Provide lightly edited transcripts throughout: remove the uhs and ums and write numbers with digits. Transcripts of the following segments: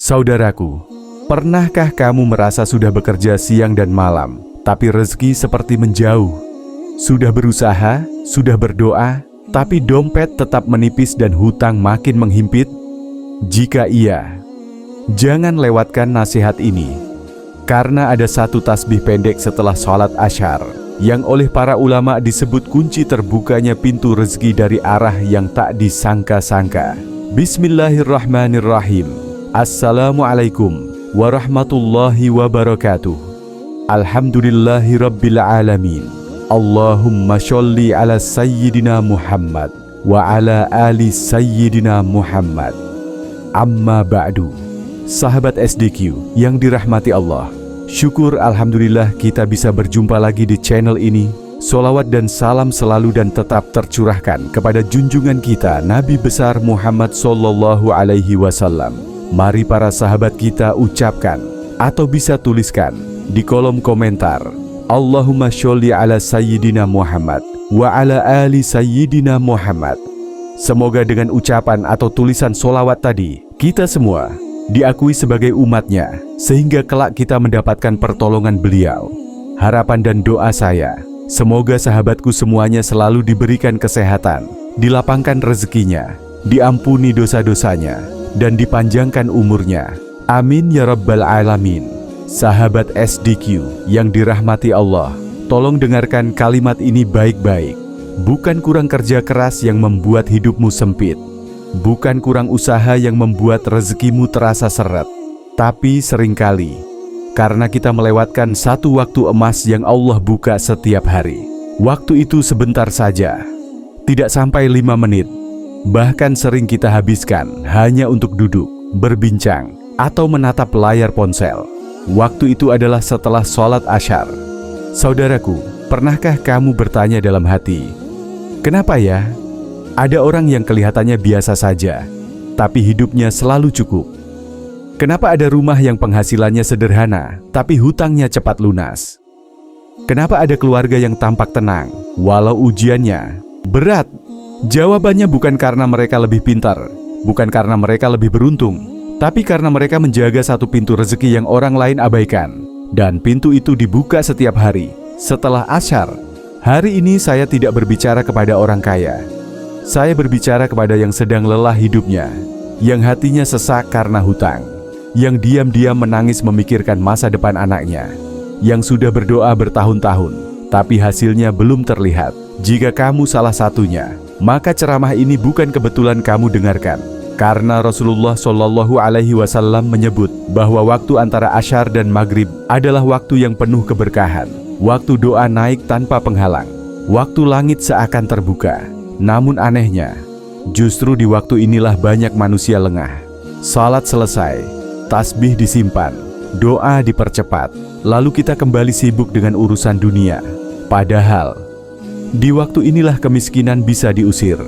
Saudaraku, pernahkah kamu merasa sudah bekerja siang dan malam, tapi rezeki seperti menjauh? Sudah berusaha, sudah berdoa, tapi dompet tetap menipis dan hutang makin menghimpit? Jika iya, jangan lewatkan nasihat ini. Karena ada satu tasbih pendek setelah sholat asyar, yang oleh para ulama disebut kunci terbukanya pintu rezeki dari arah yang tak disangka-sangka. Bismillahirrahmanirrahim. Assalamualaikum warahmatullahi wabarakatuh. Alhamdulillahi rabbil alamin. Allahumma sholli ala sayyidina Muhammad wa ala ali sayyidina Muhammad. Amma ba'du. Sahabat SDQ yang dirahmati Allah, syukur alhamdulillah kita bisa berjumpa lagi di channel ini. Sholawat dan salam selalu dan tetap tercurahkan kepada junjungan kita Nabi besar Muhammad sallallahu alaihi wasallam. Mari para sahabat kita ucapkan atau bisa tuliskan di kolom komentar, Allahumma sholli ala sayyidina Muhammad wa ala ali sayyidina Muhammad. Semoga dengan ucapan atau tulisan sholawat tadi, kita semua diakui sebagai umatnya, sehingga kelak kita mendapatkan pertolongan beliau. Harapan dan doa saya, semoga sahabatku semuanya selalu diberikan kesehatan, dilapangkan rezekinya, diampuni dosa-dosanya, dan dipanjangkan umurnya. Amin ya rabbal alamin. Sahabat SDQ yang dirahmati Allah, tolong dengarkan kalimat ini baik-baik. Bukan kurang kerja keras yang membuat hidupmu sempit, bukan kurang usaha yang membuat rezekimu terasa seret, tapi seringkali karena kita melewatkan satu waktu emas yang Allah buka setiap hari. Waktu itu sebentar saja, tidak sampai 5 menit. Bahkan sering kita habiskan hanya untuk duduk, berbincang, atau menatap layar ponsel. Waktu itu adalah setelah sholat asyar. Saudaraku, pernahkah kamu bertanya dalam hati, kenapa ya? Ada orang yang kelihatannya biasa saja, tapi hidupnya selalu cukup. Kenapa ada rumah yang penghasilannya sederhana, tapi hutangnya cepat lunas? Kenapa ada keluarga yang tampak tenang, walau ujiannya berat? Jawabannya bukan karena mereka lebih pintar, bukan karena mereka lebih beruntung, tapi karena mereka menjaga satu pintu rezeki yang orang lain abaikan. Dan pintu itu dibuka setiap hari setelah asyar. Hari ini saya tidak berbicara kepada orang kaya. Saya berbicara kepada yang sedang lelah hidupnya, yang hatinya sesak karena hutang, yang diam-diam menangis memikirkan masa depan anaknya, yang sudah berdoa bertahun-tahun, tapi hasilnya belum terlihat. Jika kamu salah satunya, maka ceramah ini bukan kebetulan kamu dengarkan, karena Rasulullah Shallallahu Alaihi Wasallam menyebut bahwa waktu antara asyar dan maghrib adalah waktu yang penuh keberkahan, waktu doa naik tanpa penghalang, waktu langit seakan terbuka. Namun anehnya, justru di waktu inilah banyak manusia lengah. Salat selesai, tasbih disimpan, doa dipercepat, lalu kita kembali sibuk dengan urusan dunia. Padahal di waktu inilah kemiskinan bisa diusir.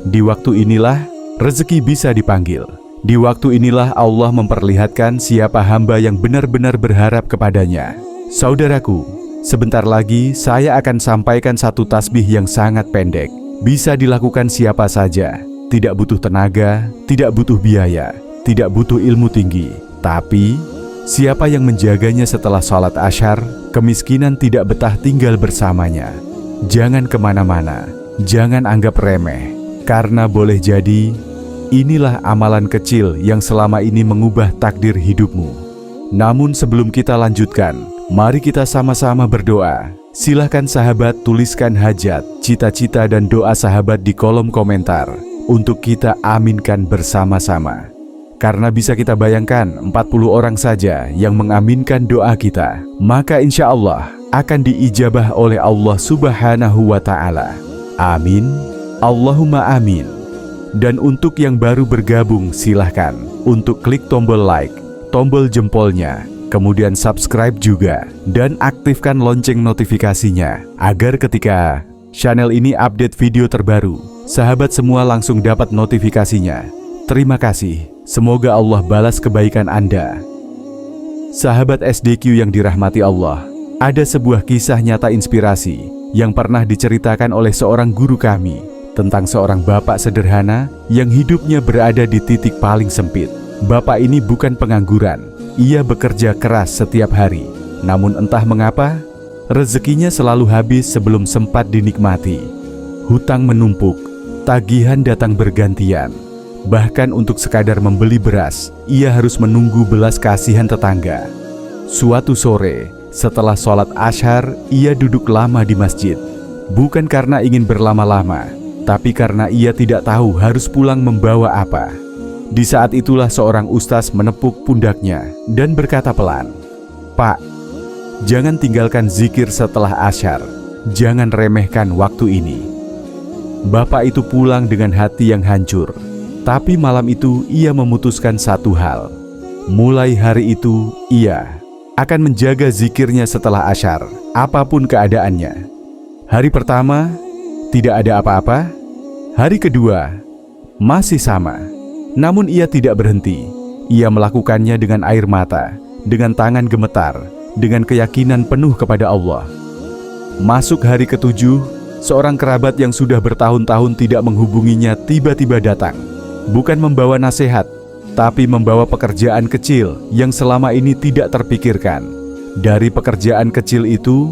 Di waktu inilah rezeki bisa dipanggil. Di waktu inilah Allah memperlihatkan siapa hamba yang benar-benar berharap kepadanya. Saudaraku, sebentar lagi saya akan sampaikan satu tasbih yang sangat pendek. Bisa dilakukan siapa saja. Tidak butuh tenaga, tidak butuh biaya, tidak butuh ilmu tinggi. Tapi siapa yang menjaganya setelah sholat asyar, kemiskinan tidak betah tinggal bersamanya. Jangan kemana-mana, jangan anggap remeh, karena boleh jadi inilah amalan kecil yang selama ini mengubah takdir hidupmu. Namun sebelum kita lanjutkan, mari kita sama-sama berdoa. Silahkan sahabat tuliskan hajat, cita-cita dan doa sahabat di kolom komentar untuk kita aminkan bersama-sama. Karena bisa kita bayangkan 40 orang saja yang mengaminkan doa kita, maka insya Allah akan diijabah oleh Allah Subhanahu wa Ta'ala. Amin, Allahumma amin. Dan untuk yang baru bergabung, silahkan untuk klik tombol like, tombol jempolnya, kemudian subscribe juga, dan aktifkan lonceng notifikasinya, agar ketika channel ini update video terbaru, sahabat semua langsung dapat notifikasinya. Terima kasih, semoga Allah balas kebaikan Anda. Sahabat SDQ yang dirahmati Allah, ada sebuah kisah nyata inspirasi yang pernah diceritakan oleh seorang guru kami tentang seorang bapak sederhana yang hidupnya berada di titik paling sempit. Bapak ini bukan pengangguran, ia bekerja keras setiap hari. Namun entah mengapa, rezekinya selalu habis sebelum sempat dinikmati. Hutang menumpuk, tagihan datang bergantian. Bahkan untuk sekadar membeli beras, ia harus menunggu belas kasihan tetangga. Suatu sore, setelah sholat Asyar, ia duduk lama di masjid. Bukan karena ingin berlama-lama, tapi karena ia tidak tahu harus pulang membawa apa. Di saat itulah seorang ustaz menepuk pundaknya dan berkata pelan, "Pak, jangan tinggalkan zikir setelah Asyar. Jangan remehkan waktu ini." Bapak itu pulang dengan hati yang hancur. Tapi malam itu ia memutuskan satu hal. Mulai hari itu ia akan menjaga zikirnya setelah Asyar, apapun keadaannya. Hari pertama, tidak ada apa-apa. Hari kedua, masih sama. Namun ia tidak berhenti. Ia melakukannya dengan air mata, dengan tangan gemetar, dengan keyakinan penuh kepada Allah. Masuk hari ketujuh, seorang kerabat yang sudah bertahun-tahun tidak menghubunginya tiba-tiba datang. Bukan membawa nasihat, tapi membawa pekerjaan kecil yang selama ini tidak terpikirkan. Dari pekerjaan kecil itu,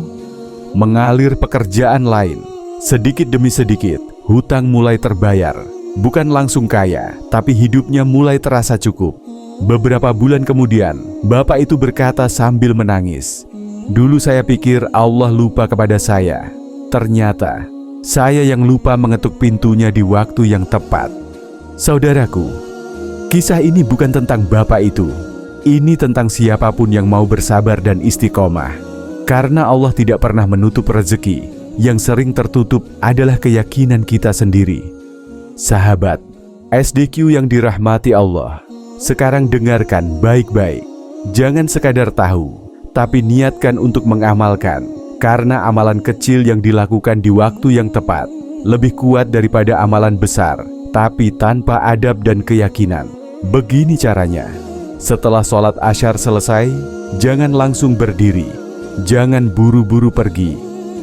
mengalir pekerjaan lain. Sedikit demi sedikit, hutang mulai terbayar. Bukan langsung kaya, tapi hidupnya mulai terasa cukup. Beberapa bulan kemudian, bapak itu berkata sambil menangis, "Dulu saya pikir Allah lupa kepada saya. Ternyata, saya yang lupa mengetuk pintunya di waktu yang tepat." Saudaraku, kisah ini bukan tentang bapak itu. Ini tentang siapapun yang mau bersabar dan istiqomah. Karena Allah tidak pernah menutup rezeki, yang sering tertutup adalah keyakinan kita sendiri. Sahabat SDQ yang dirahmati Allah, sekarang dengarkan baik-baik. Jangan sekadar tahu, tapi niatkan untuk mengamalkan. Karena amalan kecil yang dilakukan di waktu yang tepat lebih kuat daripada amalan besar, tapi tanpa adab dan keyakinan. Begini caranya. Setelah sholat Asyar selesai, jangan langsung berdiri. Jangan buru-buru pergi.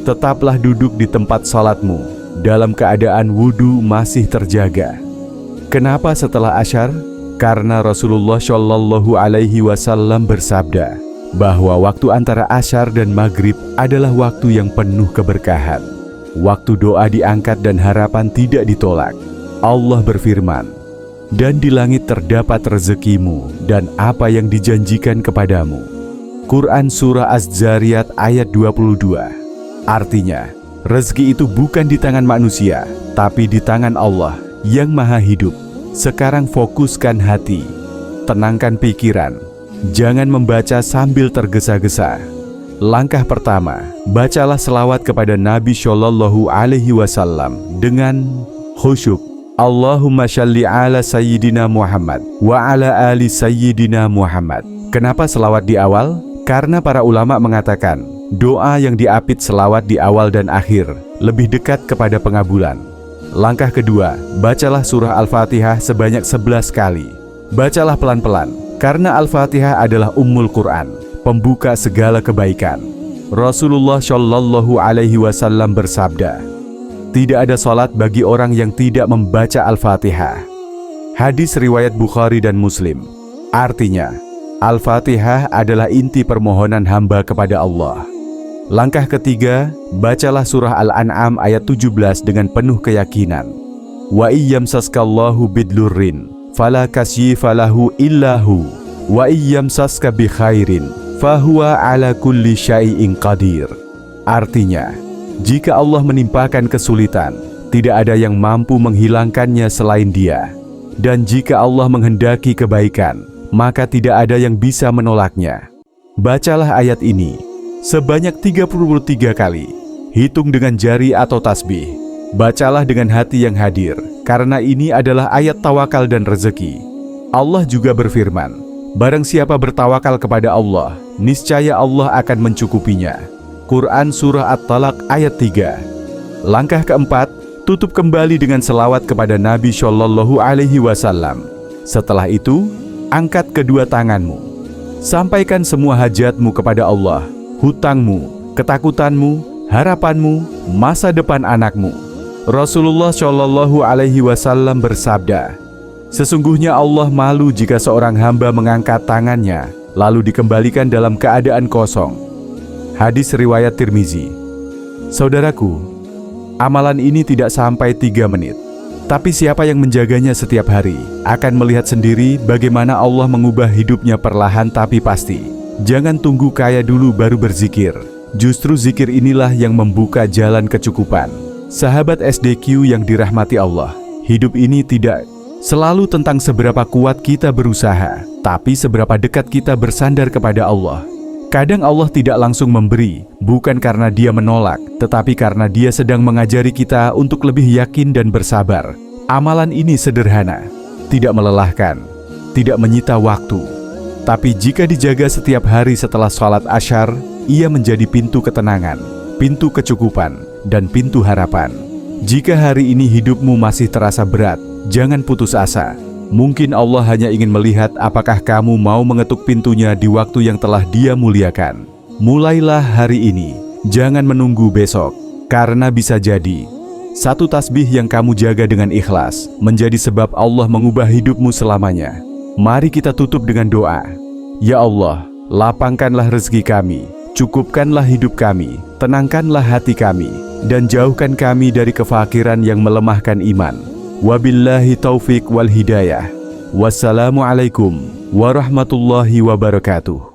Tetaplah duduk di tempat sholatmu dalam keadaan wudhu masih terjaga. Kenapa setelah Asyar? Karena Rasulullah Shallallahu Alaihi Wasallam bersabda bahwa waktu antara Asyar dan Maghrib adalah waktu yang penuh keberkahan. Waktu doa diangkat dan harapan tidak ditolak. Allah berfirman, "Dan di langit terdapat rezekimu dan apa yang dijanjikan kepadamu." Quran Surah Az-Zariyat ayat 22. Artinya, rezeki itu bukan di tangan manusia, tapi di tangan Allah yang Maha Hidup. Sekarang fokuskan hati, tenangkan pikiran, jangan membaca sambil tergesa-gesa. Langkah pertama, bacalah selawat kepada Nabi Shallallahu Alaihi Wasallam dengan khusyuk. Allahumma shalli ala Sayyidina Muhammad wa ala ali Sayyidina Muhammad. Kenapa selawat di awal? Karena para ulama mengatakan, doa yang diapit selawat di awal dan akhir lebih dekat kepada pengabulan. Langkah kedua, bacalah surah Al-Fatihah sebanyak 11 kali. Bacalah pelan-pelan, karena Al-Fatihah adalah Ummul Quran, pembuka segala kebaikan. Rasulullah Shallallahu Alaihi Wasallam bersabda, "Tidak ada salat bagi orang yang tidak membaca Al-Fatihah." Hadis riwayat Bukhari dan Muslim. Artinya, Al-Fatihah adalah inti permohonan hamba kepada Allah. Langkah ketiga, bacalah surah Al-An'am ayat 17 dengan penuh keyakinan. Wa iyyamsaskallahu bidlurrin fala kasyifa lahu illahu wa iyyamsaska bi khairin fahuwa ala kulli syai'in qadir. Artinya, jika Allah menimpakan kesulitan, tidak ada yang mampu menghilangkannya selain Dia. Dan jika Allah menghendaki kebaikan, maka tidak ada yang bisa menolaknya. Bacalah ayat ini sebanyak 33 kali. Hitung dengan jari atau tasbih. Bacalah dengan hati yang hadir, karena ini adalah ayat tawakal dan rezeki. Allah juga berfirman, barang siapa bertawakal kepada Allah, niscaya Allah akan mencukupinya. Quran Surah At-Talaq ayat 3. Langkah keempat, tutup kembali dengan selawat kepada Nabi Shallallahu Alaihi Wasallam. Setelah itu, angkat kedua tanganmu. Sampaikan semua hajatmu kepada Allah, hutangmu, ketakutanmu, harapanmu, masa depan anakmu. Rasulullah Shallallahu Alaihi Wasallam bersabda, Sesungguhnya Allah malu jika seorang hamba mengangkat tangannya, lalu dikembalikan dalam keadaan kosong. Hadis riwayat Tirmizi. Saudaraku, amalan ini tidak sampai 3 menit. Tapi siapa yang menjaganya setiap hari, akan melihat sendiri bagaimana Allah mengubah hidupnya perlahan tapi pasti. Jangan tunggu kaya dulu baru berzikir. Justru zikir inilah yang membuka jalan kecukupan. Sahabat SDQ yang dirahmati Allah, hidup ini tidak selalu tentang seberapa kuat kita berusaha, tapi seberapa dekat kita bersandar kepada Allah. Kadang Allah tidak langsung memberi, bukan karena Dia menolak, tetapi karena Dia sedang mengajari kita untuk lebih yakin dan bersabar. Amalan ini sederhana, tidak melelahkan, tidak menyita waktu. Tapi jika dijaga setiap hari setelah sholat Asyar, ia menjadi pintu ketenangan, pintu kecukupan, dan pintu harapan. Jika hari ini hidupmu masih terasa berat, jangan putus asa. Mungkin Allah hanya ingin melihat apakah kamu mau mengetuk pintunya di waktu yang telah Dia muliakan. Mulailah hari ini, jangan menunggu besok, karena bisa jadi satu tasbih yang kamu jaga dengan ikhlas menjadi sebab Allah mengubah hidupmu selamanya. Mari kita tutup dengan doa. Ya Allah, lapangkanlah rezeki kami, cukupkanlah hidup kami, tenangkanlah hati kami, dan jauhkan kami dari kefakiran yang melemahkan iman. Wabillahi taufik wal hidayah. Wassalamualaikum warahmatullahi wabarakatuh.